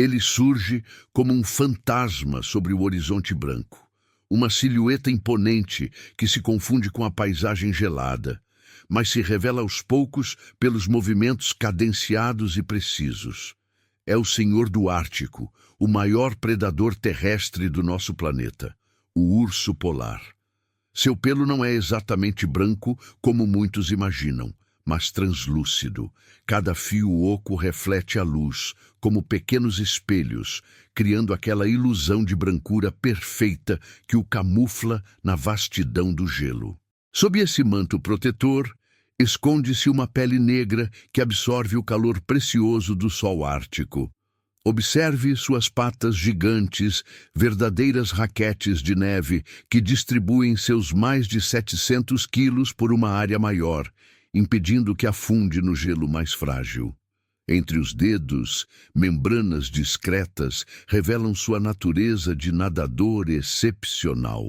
Ele surge como um fantasma sobre o horizonte branco, uma silhueta imponente que se confunde com a paisagem gelada, mas se revela aos poucos pelos movimentos cadenciados e precisos. É o Senhor do Ártico, o maior predador terrestre do nosso planeta, o urso polar. Seu pelo não é exatamente branco como muitos imaginam, mas translúcido. Cada fio oco reflete a luz, como pequenos espelhos, criando aquela ilusão de brancura perfeita que o camufla na vastidão do gelo. Sob esse manto protetor, esconde-se uma pele negra que absorve o calor precioso do sol ártico. Observe suas patas gigantes, verdadeiras raquetes de neve que distribuem seus mais de 700 quilos por uma área maior, impedindo que afunde no gelo mais frágil. Entre os dedos, membranas discretas revelam sua natureza de nadador excepcional.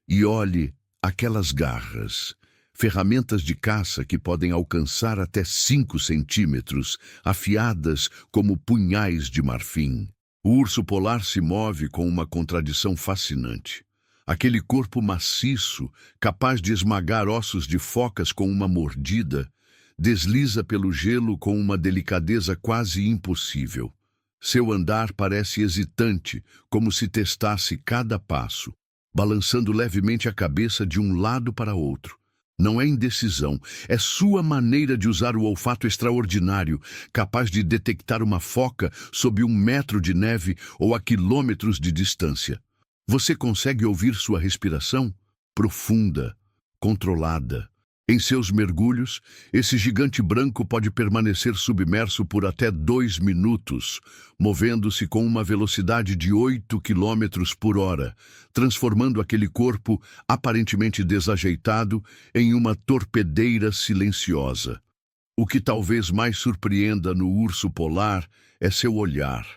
E olhe aquelas garras, ferramentas de caça que podem alcançar até 5 centímetros, afiadas como punhais de marfim. O urso polar se move com uma contradição fascinante. Aquele corpo maciço, capaz de esmagar ossos de focas com uma mordida, desliza pelo gelo com uma delicadeza quase impossível. Seu andar parece hesitante, como se testasse cada passo, balançando levemente a cabeça de um lado para outro. Não é indecisão, é sua maneira de usar o olfato extraordinário, capaz de detectar uma foca sob 1 metro de neve ou a quilômetros de distância. Você consegue ouvir sua respiração? Profunda, controlada. Em seus mergulhos, esse gigante branco pode permanecer submerso por até 2 minutos, movendo-se com uma velocidade de 8 quilômetros por hora, transformando aquele corpo aparentemente desajeitado em uma torpedeira silenciosa. O que talvez mais surpreenda no urso polar é seu olhar.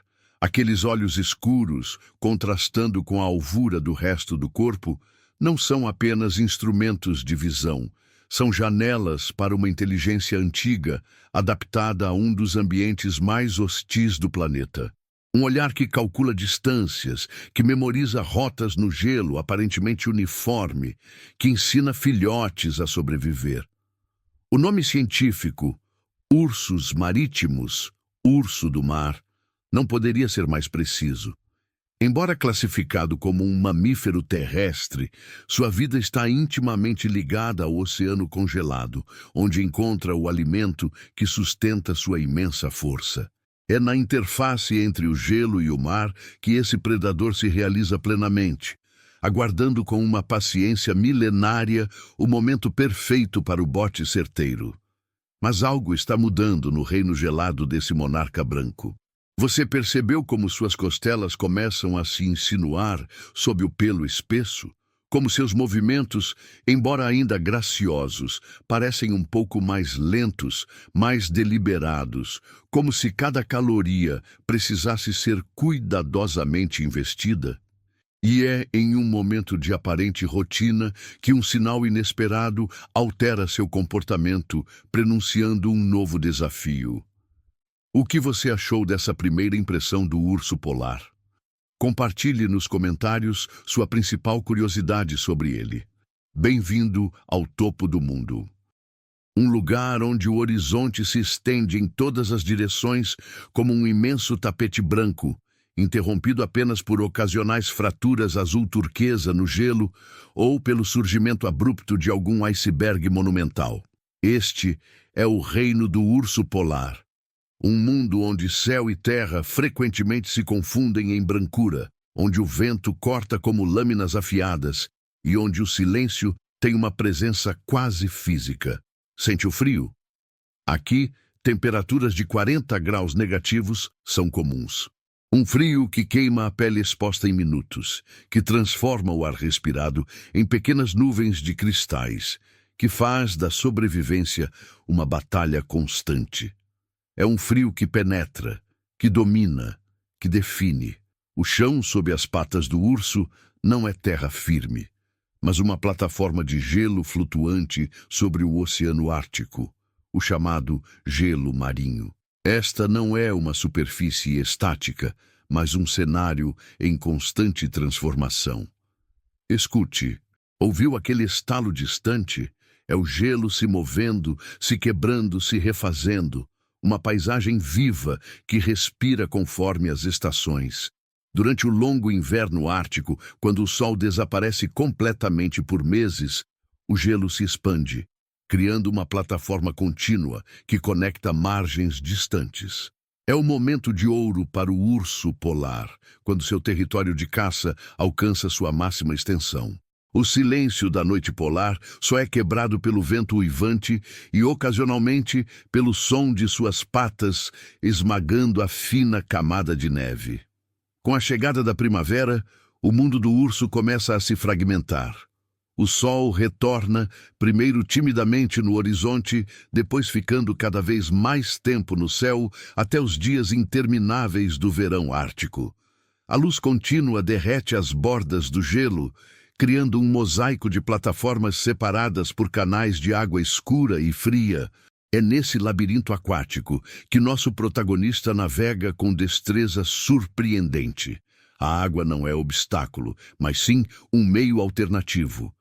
Aqueles olhos escuros, contrastando com a alvura do resto do corpo, não são apenas instrumentos de visão. São janelas para uma inteligência antiga, adaptada a um dos ambientes mais hostis do planeta. Um olhar que calcula distâncias, que memoriza rotas no gelo aparentemente uniforme, que ensina filhotes a sobreviver. O nome científico, ursus marítimos, urso do mar, não poderia ser mais preciso. Embora classificado como um mamífero terrestre, sua vida está intimamente ligada ao oceano congelado, onde encontra o alimento que sustenta sua imensa força. É na interface entre o gelo e o mar que esse predador se realiza plenamente, aguardando com uma paciência milenária o momento perfeito para o bote certeiro. Mas algo está mudando no reino gelado desse monarca branco. Você percebeu como suas costelas começam a se insinuar sob o pelo espesso? Como seus movimentos, embora ainda graciosos, parecem um pouco mais lentos, mais deliberados, como se cada caloria precisasse ser cuidadosamente investida? E é em um momento de aparente rotina que um sinal inesperado altera seu comportamento, prenunciando um novo desafio. O que você achou dessa primeira impressão do urso polar? Compartilhe nos comentários sua principal curiosidade sobre ele. Bem-vindo ao topo do mundo. Um lugar onde o horizonte se estende em todas as direções como um imenso tapete branco, interrompido apenas por ocasionais fraturas azul turquesa no gelo ou pelo surgimento abrupto de algum iceberg monumental. Este é o reino do urso polar. Um mundo onde céu e terra frequentemente se confundem em brancura, onde o vento corta como lâminas afiadas e onde o silêncio tem uma presença quase física. Sente o frio? Aqui, temperaturas de 40 graus negativos são comuns. Um frio que queima a pele exposta em minutos, que transforma o ar respirado em pequenas nuvens de cristais, que faz da sobrevivência uma batalha constante. É um frio que penetra, que domina, que define. O chão sob as patas do urso não é terra firme, mas uma plataforma de gelo flutuante sobre o oceano ártico, o chamado gelo marinho. Esta não é uma superfície estática, mas um cenário em constante transformação. Escute, ouviu aquele estalo distante? É o gelo se movendo, se quebrando, se refazendo. Uma paisagem viva que respira conforme as estações. Durante o longo inverno ártico, quando o sol desaparece completamente por meses, o gelo se expande, criando uma plataforma contínua que conecta margens distantes. É o momento de ouro para o urso polar, quando seu território de caça alcança sua máxima extensão. O silêncio da noite polar só é quebrado pelo vento uivante e, ocasionalmente, pelo som de suas patas esmagando a fina camada de neve. Com a chegada da primavera, o mundo do urso começa a se fragmentar. O sol retorna, primeiro timidamente no horizonte, depois ficando cada vez mais tempo no céu, até os dias intermináveis do verão ártico. A luz contínua derrete as bordas do gelo, criando um mosaico de plataformas separadas por canais de água escura e fria. É nesse labirinto aquático que nosso protagonista navega com destreza surpreendente. A água não é obstáculo, mas sim um meio alternativo.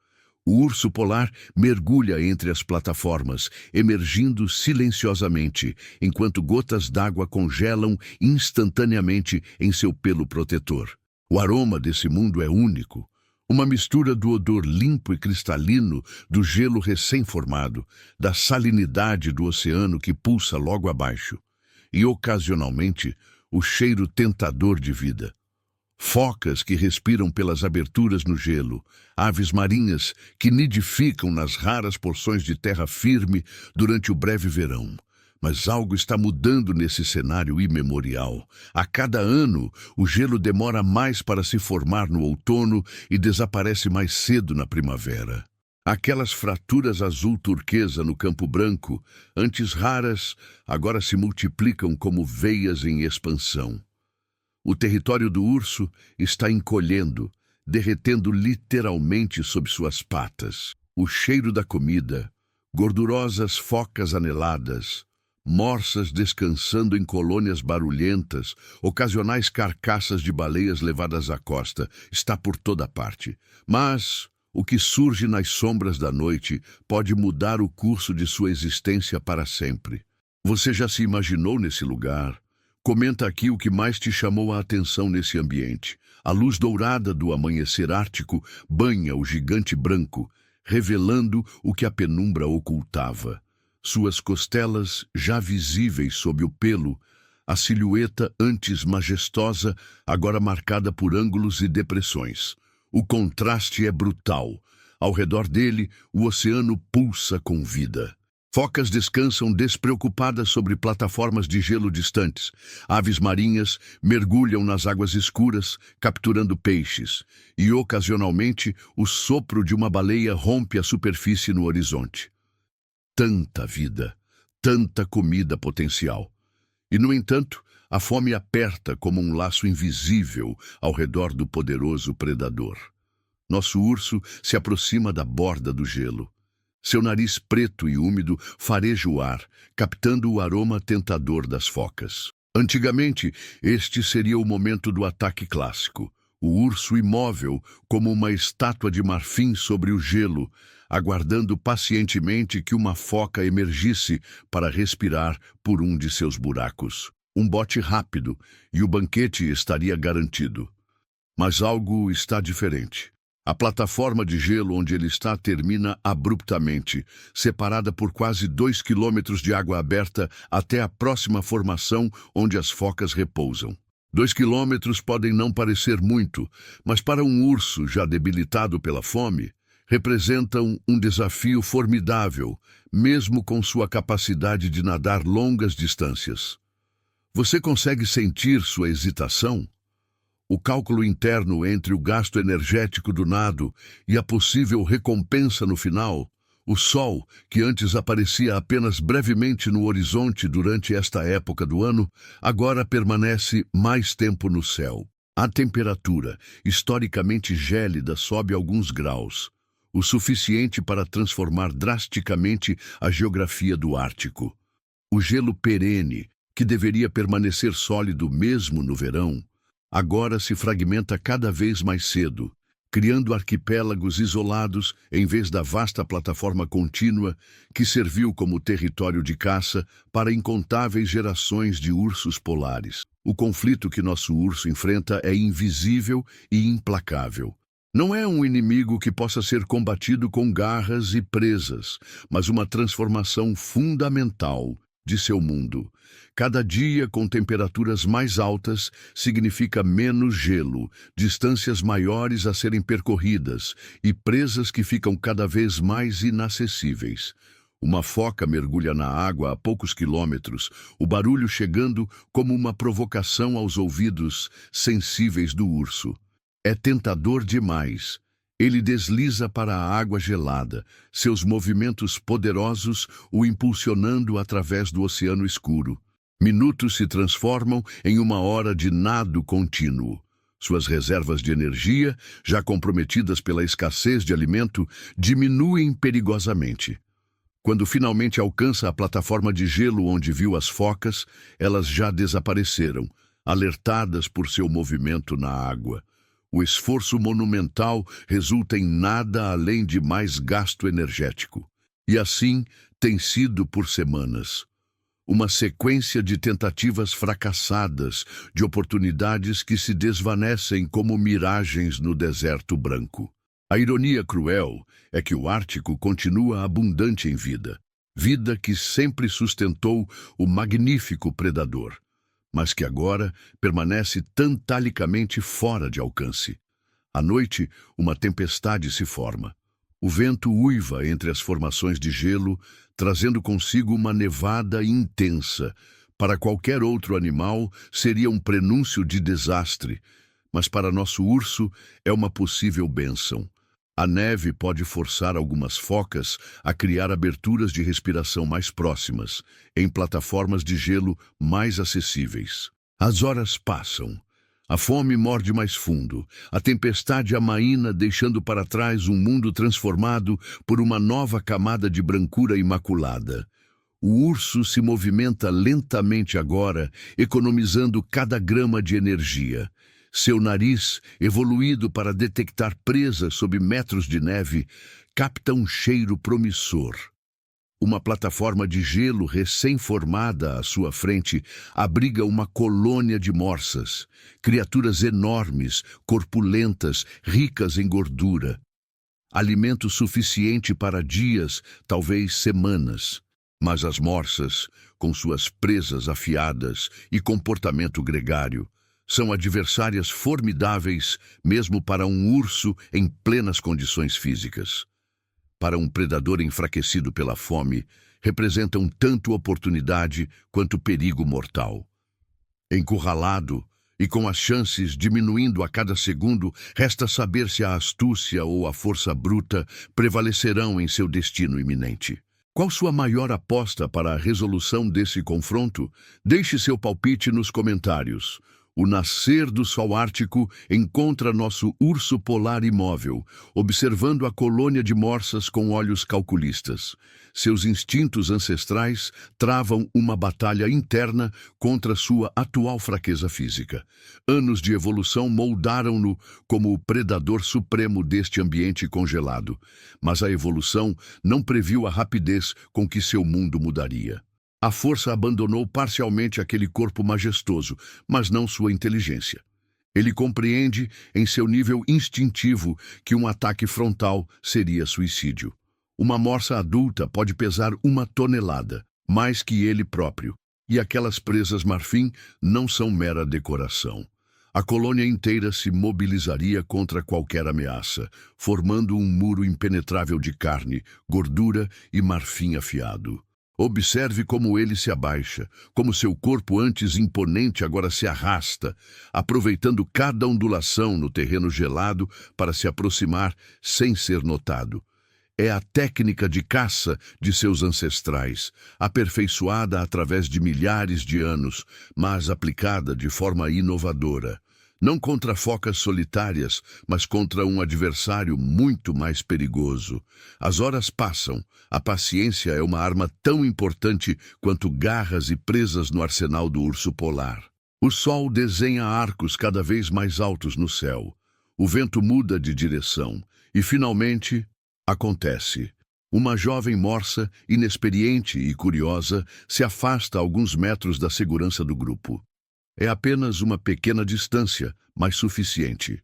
O urso polar mergulha entre as plataformas, emergindo silenciosamente, enquanto gotas d'água congelam instantaneamente em seu pelo protetor. O aroma desse mundo é único. Uma mistura do odor limpo e cristalino do gelo recém-formado, da salinidade do oceano que pulsa logo abaixo, e, ocasionalmente, o cheiro tentador de vida. Focas que respiram pelas aberturas no gelo, aves marinhas que nidificam nas raras porções de terra firme durante o breve verão. Mas algo está mudando nesse cenário imemorial. A cada ano, o gelo demora mais para se formar no outono e desaparece mais cedo na primavera. Aquelas fraturas azul turquesa no campo branco, antes raras, agora se multiplicam como veias em expansão. O território do urso está encolhendo, derretendo literalmente sob suas patas. O cheiro da comida, gordurosas focas aneladas, morsas descansando em colônias barulhentas, ocasionais carcaças de baleias levadas à costa, está por toda parte. Mas o que surge nas sombras da noite pode mudar o curso de sua existência para sempre. Você já se imaginou nesse lugar? Comenta aqui o que mais te chamou a atenção nesse ambiente. A luz dourada do amanhecer ártico banha o gigante branco, revelando o que a penumbra ocultava. Suas costelas, já visíveis sob o pelo, a silhueta antes majestosa, agora marcada por ângulos e depressões. O contraste é brutal. Ao redor dele, o oceano pulsa com vida. Focas descansam despreocupadas sobre plataformas de gelo distantes. Aves marinhas mergulham nas águas escuras, capturando peixes. E, ocasionalmente, o sopro de uma baleia rompe a superfície no horizonte. Tanta vida, tanta comida potencial. E, no entanto, a fome aperta como um laço invisível ao redor do poderoso predador. Nosso urso se aproxima da borda do gelo. Seu nariz preto e úmido fareja o ar, captando o aroma tentador das focas. Antigamente, este seria o momento do ataque clássico. O urso imóvel, como uma estátua de marfim sobre o gelo, aguardando pacientemente que uma foca emergisse para respirar por um de seus buracos. Um bote rápido, e o banquete estaria garantido. Mas algo está diferente. A plataforma de gelo onde ele está termina abruptamente, separada por quase 2 quilômetros de água aberta até a próxima formação onde as focas repousam. 2 quilômetros podem não parecer muito, mas para um urso já debilitado pela fome, representam um desafio formidável, mesmo com sua capacidade de nadar longas distâncias. Você consegue sentir sua hesitação? O cálculo interno entre o gasto energético do nado e a possível recompensa no final, o sol, que antes aparecia apenas brevemente no horizonte durante esta época do ano, agora permanece mais tempo no céu. A temperatura, historicamente gélida, sobe alguns graus, o suficiente para transformar drasticamente a geografia do Ártico. O gelo perene, que deveria permanecer sólido mesmo no verão, agora se fragmenta cada vez mais cedo, criando arquipélagos isolados em vez da vasta plataforma contínua que serviu como território de caça para incontáveis gerações de ursos polares. O conflito que nosso urso enfrenta é invisível e implacável. Não é um inimigo que possa ser combatido com garras e presas, mas uma transformação fundamental de seu mundo. Cada dia com temperaturas mais altas significa menos gelo, distâncias maiores a serem percorridas e presas que ficam cada vez mais inacessíveis. Uma foca mergulha na água a poucos quilômetros, o barulho chegando como uma provocação aos ouvidos sensíveis do urso. É tentador demais. Ele desliza para a água gelada, seus movimentos poderosos o impulsionando através do oceano escuro. Minutos se transformam em uma hora de nado contínuo. Suas reservas de energia, já comprometidas pela escassez de alimento, diminuem perigosamente. Quando finalmente alcança a plataforma de gelo onde viu as focas, elas já desapareceram, alertadas por seu movimento na água. O esforço monumental resulta em nada além de mais gasto energético. E assim tem sido por semanas. Uma sequência de tentativas fracassadas, de oportunidades que se desvanecem como miragens no deserto branco. A ironia cruel é que o Ártico continua abundante em vida. Vida que sempre sustentou o magnífico predador, mas que agora permanece tantalicamente fora de alcance. À noite, uma tempestade se forma. O vento uiva entre as formações de gelo, trazendo consigo uma nevada intensa. Para qualquer outro animal, seria um prenúncio de desastre, mas para nosso urso é uma possível bênção. A neve pode forçar algumas focas a criar aberturas de respiração mais próximas, em plataformas de gelo mais acessíveis. As horas passam. A fome morde mais fundo. A tempestade amaína, deixando para trás um mundo transformado por uma nova camada de brancura imaculada. O urso se movimenta lentamente agora, economizando cada grama de energia. Seu nariz, evoluído para detectar presas sob metros de neve, capta um cheiro promissor. Uma plataforma de gelo recém-formada à sua frente abriga uma colônia de morsas, criaturas enormes, corpulentas, ricas em gordura. Alimento suficiente para dias, talvez semanas. Mas as morsas, com suas presas afiadas e comportamento gregário, são adversárias formidáveis mesmo para um urso em plenas condições físicas. Para um predador enfraquecido pela fome, representam tanto oportunidade quanto perigo mortal. Encurralado e com as chances diminuindo a cada segundo, resta saber se a astúcia ou a força bruta prevalecerão em seu destino iminente. Qual sua maior aposta para a resolução desse confronto? Deixe seu palpite nos comentários. O nascer do sol ártico encontra nosso urso polar imóvel, observando a colônia de morsas com olhos calculistas. Seus instintos ancestrais travam uma batalha interna contra sua atual fraqueza física. Anos de evolução moldaram-no como o predador supremo deste ambiente congelado, mas a evolução não previu a rapidez com que seu mundo mudaria. A força abandonou parcialmente aquele corpo majestoso, mas não sua inteligência. Ele compreende, em seu nível instintivo, que um ataque frontal seria suicídio. Uma morsa adulta pode pesar 1 tonelada, mais que ele próprio, e aquelas presas marfim não são mera decoração. A colônia inteira se mobilizaria contra qualquer ameaça, formando um muro impenetrável de carne, gordura e marfim afiado. Observe como ele se abaixa, como seu corpo antes imponente agora se arrasta, aproveitando cada ondulação no terreno gelado para se aproximar sem ser notado. É a técnica de caça de seus ancestrais, aperfeiçoada através de milhares de anos, mas aplicada de forma inovadora. Não contra focas solitárias, mas contra um adversário muito mais perigoso. As horas passam. A paciência é uma arma tão importante quanto garras e presas no arsenal do urso polar. O sol desenha arcos cada vez mais altos no céu. O vento muda de direção. E, finalmente, acontece. Uma jovem morsa, inexperiente e curiosa, se afasta a alguns metros da segurança do grupo. É apenas uma pequena distância, mas suficiente.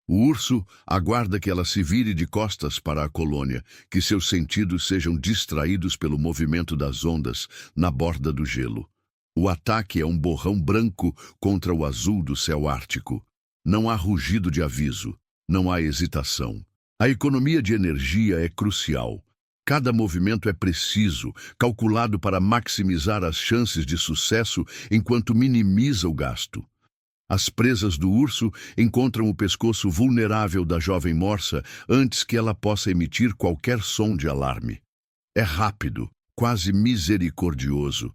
O urso aguarda que ela se vire de costas para a colônia, que seus sentidos sejam distraídos pelo movimento das ondas na borda do gelo. O ataque é um borrão branco contra o azul do céu ártico. Não há rugido de aviso, não há hesitação. A economia de energia é crucial. Cada movimento é preciso, calculado para maximizar as chances de sucesso enquanto minimiza o gasto. As presas do urso encontram o pescoço vulnerável da jovem morsa antes que ela possa emitir qualquer som de alarme. É rápido, quase misericordioso.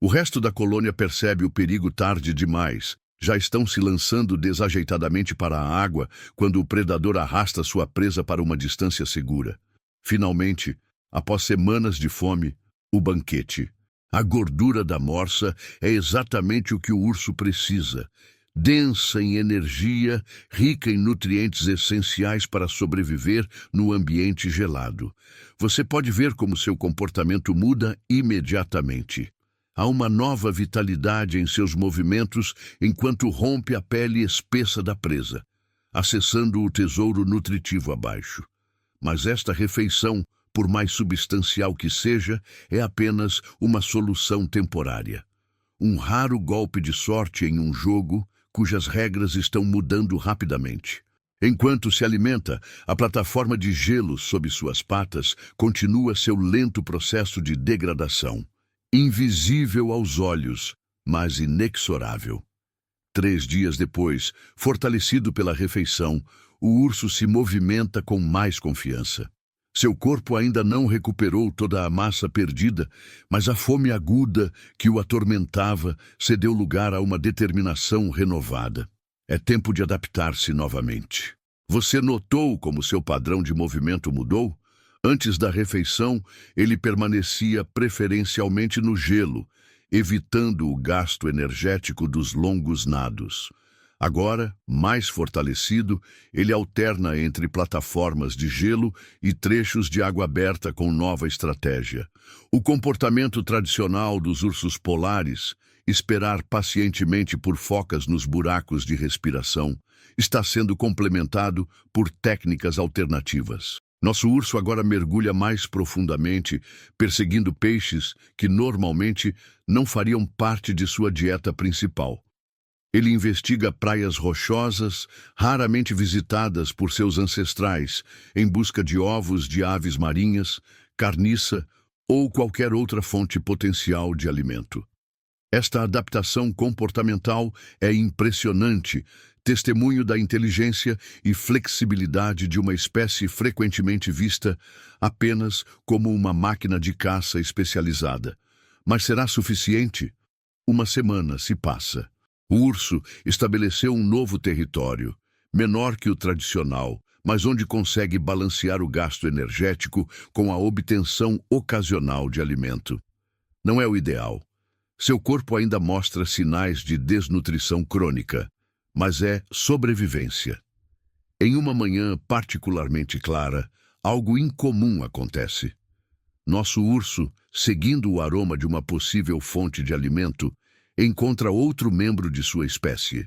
O resto da colônia percebe o perigo tarde demais. Já estão se lançando desajeitadamente para a água quando o predador arrasta sua presa para uma distância segura. Finalmente, após semanas de fome, o banquete. A gordura da morsa é exatamente o que o urso precisa. Densa em energia, rica em nutrientes essenciais para sobreviver no ambiente gelado. Você pode ver como seu comportamento muda imediatamente. Há uma nova vitalidade em seus movimentos enquanto rompe a pele espessa da presa, acessando o tesouro nutritivo abaixo. Mas esta refeição, por mais substancial que seja, é apenas uma solução temporária. Um raro golpe de sorte em um jogo cujas regras estão mudando rapidamente. Enquanto se alimenta, a plataforma de gelo sob suas patas continua seu lento processo de degradação. Invisível aos olhos, mas inexorável. 3 dias depois, fortalecido pela refeição, o urso se movimenta com mais confiança. Seu corpo ainda não recuperou toda a massa perdida, mas a fome aguda que o atormentava cedeu lugar a uma determinação renovada. É tempo de adaptar-se novamente. Você notou como seu padrão de movimento mudou? Antes da refeição, ele permanecia preferencialmente no gelo, evitando o gasto energético dos longos nados. Agora, mais fortalecido, ele alterna entre plataformas de gelo e trechos de água aberta com nova estratégia. O comportamento tradicional dos ursos polares, esperar pacientemente por focas nos buracos de respiração, está sendo complementado por técnicas alternativas. Nosso urso agora mergulha mais profundamente, perseguindo peixes que normalmente não fariam parte de sua dieta principal. Ele investiga praias rochosas, raramente visitadas por seus ancestrais, em busca de ovos de aves marinhas, carniça ou qualquer outra fonte potencial de alimento. Esta adaptação comportamental é impressionante, testemunho da inteligência e flexibilidade de uma espécie frequentemente vista apenas como uma máquina de caça especializada. Mas será suficiente? Uma semana se passa. O urso estabeleceu um novo território, menor que o tradicional, mas onde consegue balancear o gasto energético com a obtenção ocasional de alimento. Não é o ideal. Seu corpo ainda mostra sinais de desnutrição crônica, mas é sobrevivência. Em uma manhã particularmente clara, algo incomum acontece. Nosso urso, seguindo o aroma de uma possível fonte de alimento, encontra outro membro de sua espécie.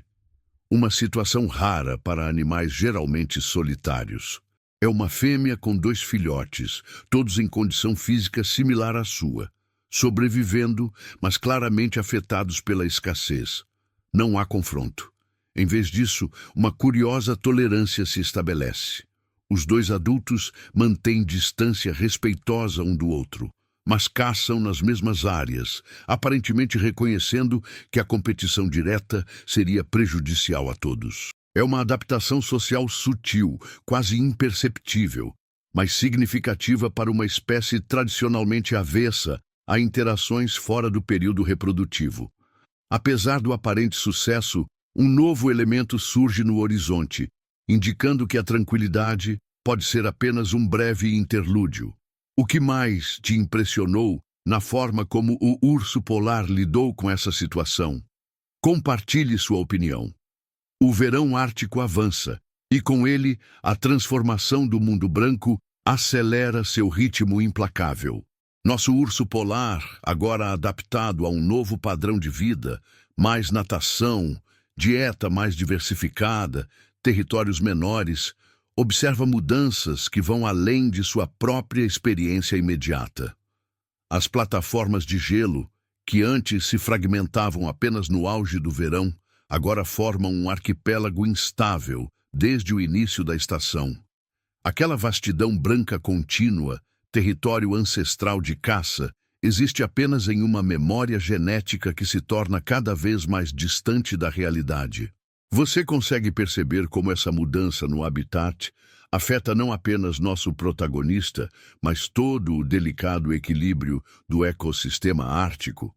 Uma situação rara para animais geralmente solitários. É uma fêmea com 2 filhotes, todos em condição física similar à sua, sobrevivendo, mas claramente afetados pela escassez. Não há confronto. Em vez disso, uma curiosa tolerância se estabelece. Os 2 adultos mantêm distância respeitosa um do outro, mas caçam nas mesmas áreas, aparentemente reconhecendo que a competição direta seria prejudicial a todos. É uma adaptação social sutil, quase imperceptível, mas significativa para uma espécie tradicionalmente avessa a interações fora do período reprodutivo. Apesar do aparente sucesso, Um novo elemento surge no horizonte, indicando que a tranquilidade pode ser apenas um breve interlúdio. O que mais te impressionou na forma como o urso polar lidou com essa situação? Compartilhe sua opinião. O verão ártico avança, e com ele, a transformação do mundo branco acelera seu ritmo implacável. Nosso urso polar, agora adaptado a um novo padrão de vida, mais natação, dieta mais diversificada, territórios menores, observa mudanças que vão além de sua própria experiência imediata. As plataformas de gelo, que antes se fragmentavam apenas no auge do verão, agora formam um arquipélago instável desde o início da estação. Aquela vastidão branca contínua, território ancestral de caça, existe apenas em uma memória genética que se torna cada vez mais distante da realidade. Você consegue perceber como essa mudança no habitat afeta não apenas nosso protagonista, mas todo o delicado equilíbrio do ecossistema ártico?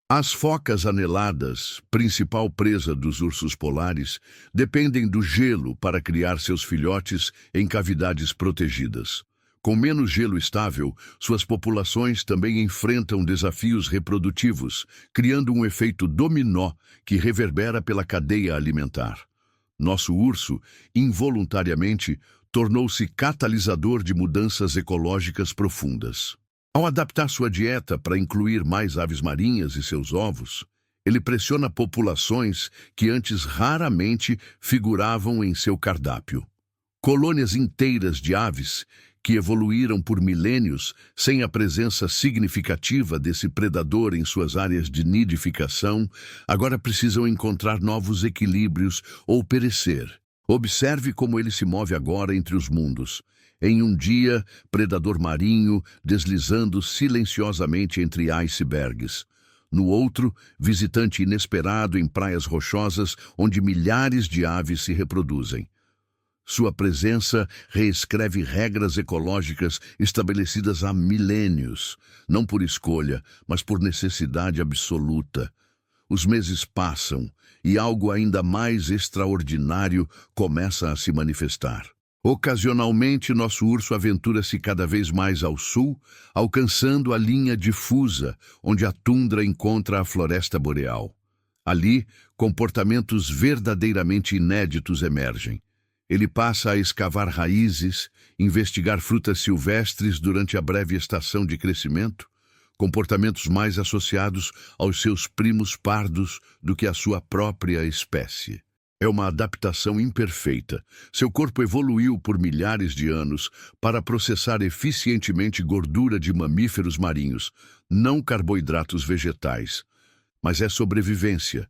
As focas aneladas, principal presa dos ursos polares, dependem do gelo para criar seus filhotes em cavidades protegidas. Com menos gelo estável, suas populações também enfrentam desafios reprodutivos, criando um efeito dominó que reverbera pela cadeia alimentar. Nosso urso, involuntariamente, tornou-se catalisador de mudanças ecológicas profundas. Ao adaptar sua dieta para incluir mais aves marinhas e seus ovos, ele pressiona populações que antes raramente figuravam em seu cardápio. Colônias inteiras de aves que evoluíram por milênios sem a presença significativa desse predador em suas áreas de nidificação, agora precisam encontrar novos equilíbrios ou perecer. Observe como ele se move agora entre os mundos. Em um dia, predador marinho deslizando silenciosamente entre icebergs. No outro, visitante inesperado em praias rochosas onde milhares de aves se reproduzem. Sua presença reescreve regras ecológicas estabelecidas há milênios, não por escolha, mas por necessidade absoluta. Os meses passam e algo ainda mais extraordinário começa a se manifestar. Ocasionalmente, nosso urso aventura-se cada vez mais ao sul, alcançando a linha difusa, onde a tundra encontra a floresta boreal. Ali, comportamentos verdadeiramente inéditos emergem. Ele passa a escavar raízes, investigar frutas silvestres durante a breve estação de crescimento, comportamentos mais associados aos seus primos pardos do que à sua própria espécie. É uma adaptação imperfeita. Seu corpo evoluiu por milhares de anos para processar eficientemente gordura de mamíferos marinhos, não carboidratos vegetais. Mas é sobrevivência.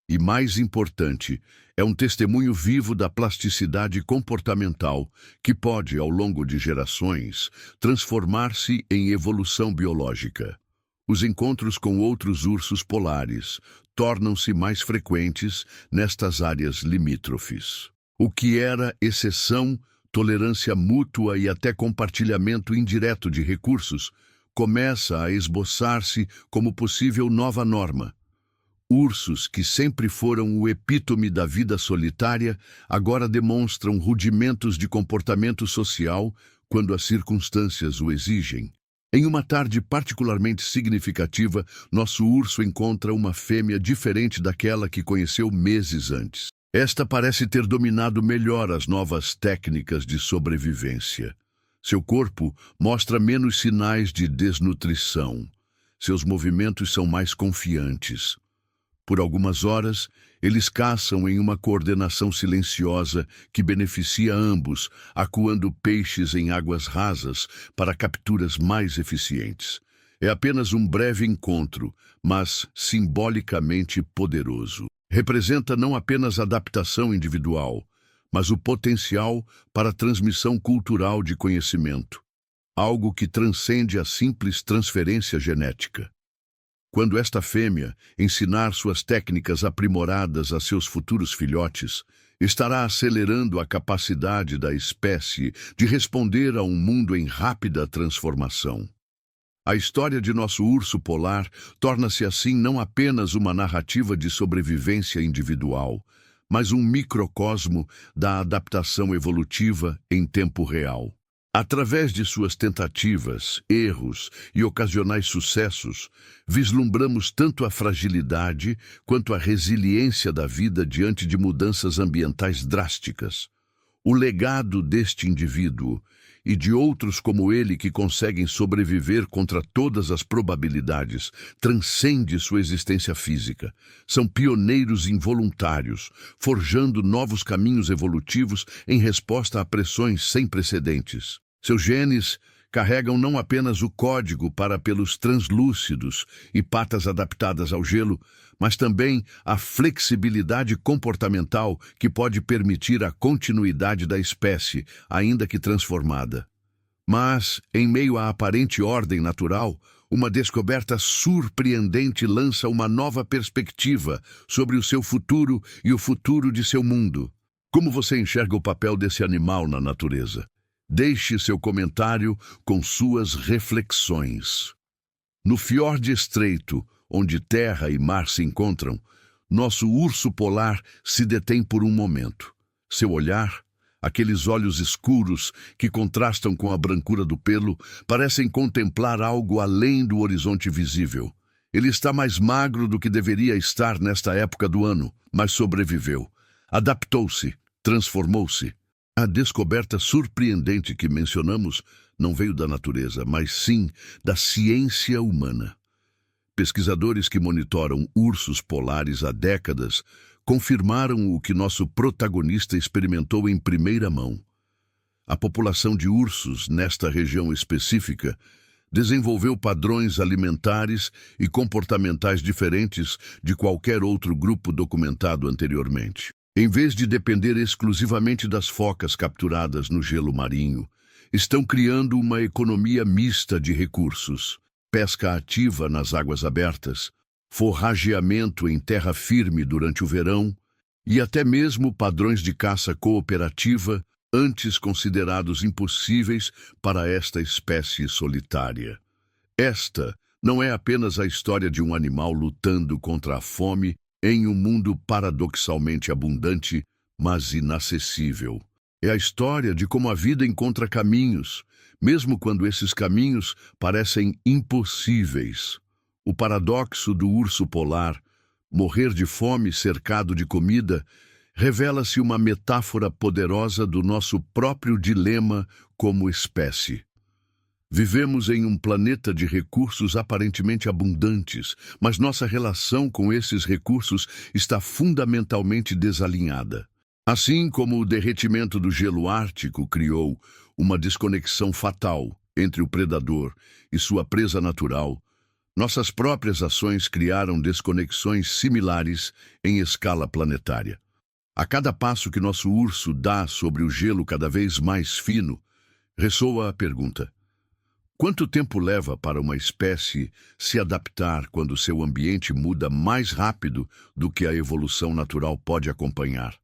E mais importante, é um testemunho vivo da plasticidade comportamental que pode, ao longo de gerações, transformar-se em evolução biológica. Os encontros com outros ursos polares tornam-se mais frequentes nestas áreas limítrofes. O que era exceção, tolerância mútua e até compartilhamento indireto de recursos, começa a esboçar-se como possível nova norma. Ursos que sempre foram o epítome da vida solitária, agora demonstram rudimentos de comportamento social quando as circunstâncias o exigem. Em uma tarde particularmente significativa, nosso urso encontra uma fêmea diferente daquela que conheceu meses antes. Esta parece ter dominado melhor as novas técnicas de sobrevivência. Seu corpo mostra menos sinais de desnutrição. Seus movimentos são mais confiantes. Por algumas horas, eles caçam em uma coordenação silenciosa que beneficia ambos, acuando peixes em águas rasas para capturas mais eficientes. É apenas um breve encontro, mas simbolicamente poderoso. Representa não apenas adaptação individual, mas o potencial para a transmissão cultural de conhecimento, algo que transcende a simples transferência genética. Quando esta fêmea ensinar suas técnicas aprimoradas a seus futuros filhotes, estará acelerando a capacidade da espécie de responder a um mundo em rápida transformação. A história de nosso urso polar torna-se assim não apenas uma narrativa de sobrevivência individual, mas um microcosmo da adaptação evolutiva em tempo real. Através de suas tentativas, erros e ocasionais sucessos, vislumbramos tanto a fragilidade quanto a resiliência da vida diante de mudanças ambientais drásticas. O legado deste indivíduo e de outros como ele que conseguem sobreviver contra todas as probabilidades transcende sua existência física. São pioneiros involuntários, forjando novos caminhos evolutivos em resposta a pressões sem precedentes. Seus genes carregam não apenas o código para pelos translúcidos e patas adaptadas ao gelo, mas também a flexibilidade comportamental que pode permitir a continuidade da espécie, ainda que transformada. Mas, em meio à aparente ordem natural, uma descoberta surpreendente lança uma nova perspectiva sobre o seu futuro e o futuro de seu mundo. Como você enxerga o papel desse animal na natureza? Deixe seu comentário com suas reflexões. No fiord estreito, onde terra e mar se encontram, nosso urso polar se detém por um momento. Seu olhar, aqueles olhos escuros que contrastam com a brancura do pelo, parecem contemplar algo além do horizonte visível. Ele está mais magro do que deveria estar nesta época do ano, mas sobreviveu. Adaptou-se, transformou-se. A descoberta surpreendente que mencionamos não veio da natureza, mas sim da ciência humana. Pesquisadores que monitoram ursos polares há décadas confirmaram o que nosso protagonista experimentou em primeira mão. A população de ursos nesta região específica desenvolveu padrões alimentares e comportamentais diferentes de qualquer outro grupo documentado anteriormente. Em vez de depender exclusivamente das focas capturadas no gelo marinho, estão criando uma economia mista de recursos: pesca ativa nas águas abertas, forrageamento em terra firme durante o verão e até mesmo padrões de caça cooperativa antes considerados impossíveis para esta espécie solitária. Esta não é apenas a história de um animal lutando contra a fome em um mundo paradoxalmente abundante, mas inacessível. É a história de como a vida encontra caminhos, mesmo quando esses caminhos parecem impossíveis. O paradoxo do urso polar, morrer de fome cercado de comida, revela-se uma metáfora poderosa do nosso próprio dilema como espécie. Vivemos em um planeta de recursos aparentemente abundantes, mas nossa relação com esses recursos está fundamentalmente desalinhada. Assim como o derretimento do gelo ártico criou uma desconexão fatal entre o predador e sua presa natural, nossas próprias ações criaram desconexões similares em escala planetária. A cada passo que nosso urso dá sobre o gelo cada vez mais fino, ressoa a pergunta: quanto tempo leva para uma espécie se adaptar quando seu ambiente muda mais rápido do que a evolução natural pode acompanhar?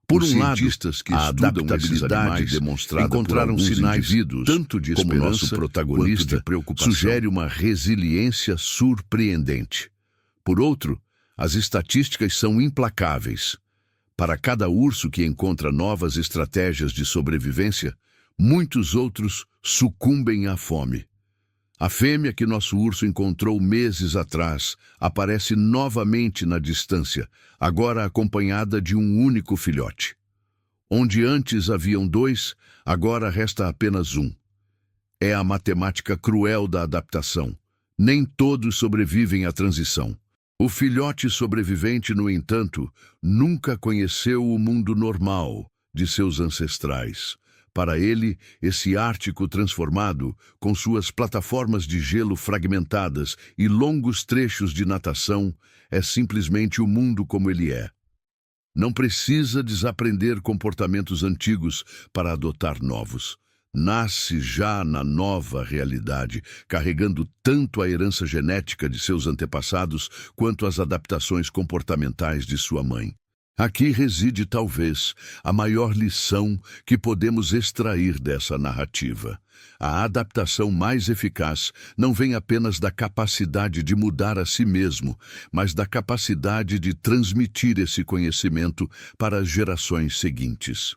Por um lado, cientistas que a estudam adaptabilidade demonstrada encontraram por sinais tanto de como esperança nosso quanto protagonista de preocupação. sugere Uma resiliência surpreendente. Por outro, as estatísticas são implacáveis. Para cada urso que encontra novas estratégias de sobrevivência, muitos outros sucumbem à fome. A fêmea que nosso urso encontrou meses atrás aparece novamente na distância, agora acompanhada de um único filhote. Onde antes haviam 2, agora resta apenas 1. É a matemática cruel da adaptação. Nem todos sobrevivem à transição. O filhote sobrevivente, no entanto, nunca conheceu o mundo normal de seus ancestrais. Para ele, esse Ártico transformado, com suas plataformas de gelo fragmentadas e longos trechos de natação, é simplesmente o mundo como ele é. Não precisa desaprender comportamentos antigos para adotar novos. Nasce já na nova realidade, carregando tanto a herança genética de seus antepassados quanto as adaptações comportamentais de sua mãe. Aqui reside, talvez, a maior lição que podemos extrair dessa narrativa. A adaptação mais eficaz não vem apenas da capacidade de mudar a si mesmo, mas da capacidade de transmitir esse conhecimento para as gerações seguintes.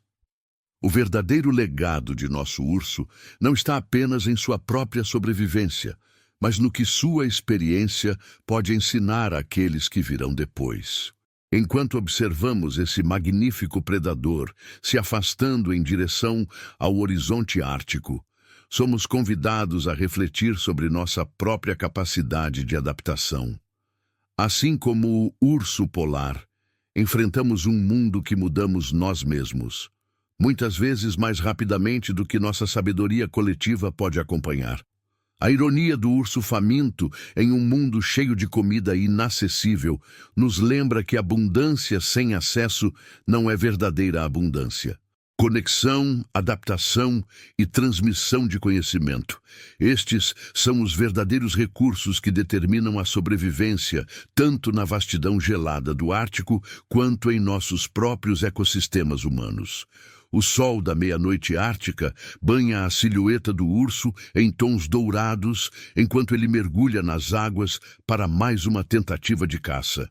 O verdadeiro legado de nosso urso não está apenas em sua própria sobrevivência, mas no que sua experiência pode ensinar àqueles que virão depois. Enquanto observamos esse magnífico predador se afastando em direção ao horizonte ártico, somos convidados a refletir sobre nossa própria capacidade de adaptação. Assim como o urso polar, enfrentamos um mundo que mudamos nós mesmos, muitas vezes mais rapidamente do que nossa sabedoria coletiva pode acompanhar. A ironia do urso faminto em um mundo cheio de comida inacessível nos lembra que abundância sem acesso não é verdadeira abundância. Conexão, adaptação e transmissão de conhecimento. Estes são os verdadeiros recursos que determinam a sobrevivência, tanto na vastidão gelada do Ártico, quanto em nossos próprios ecossistemas humanos. O sol da meia-noite ártica banha a silhueta do urso em tons dourados, enquanto ele mergulha nas águas para mais uma tentativa de caça.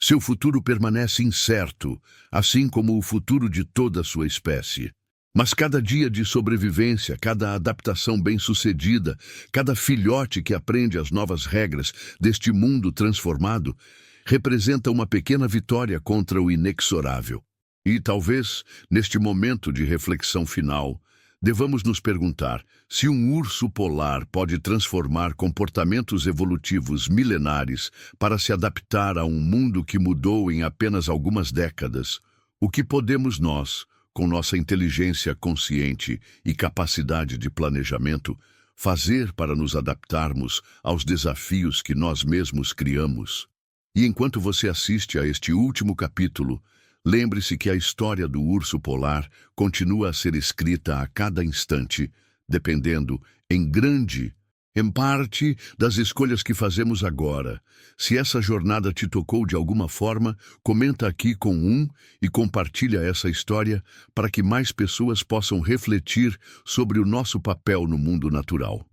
Seu futuro permanece incerto, assim como o futuro de toda a sua espécie. Mas cada dia de sobrevivência, cada adaptação bem-sucedida, cada filhote que aprende as novas regras deste mundo transformado, representa uma pequena vitória contra o inexorável. E talvez, neste momento de reflexão final, devamos nos perguntar se um urso polar pode transformar comportamentos evolutivos milenares para se adaptar a um mundo que mudou em apenas algumas décadas. O que podemos nós, com nossa inteligência consciente e capacidade de planejamento, fazer para nos adaptarmos aos desafios que nós mesmos criamos? E enquanto você assiste a este último capítulo, lembre-se que a história do urso polar continua a ser escrita a cada instante, dependendo, em parte, das escolhas que fazemos agora. Se essa jornada te tocou de alguma forma, comenta aqui e compartilha essa história para que mais pessoas possam refletir sobre o nosso papel no mundo natural.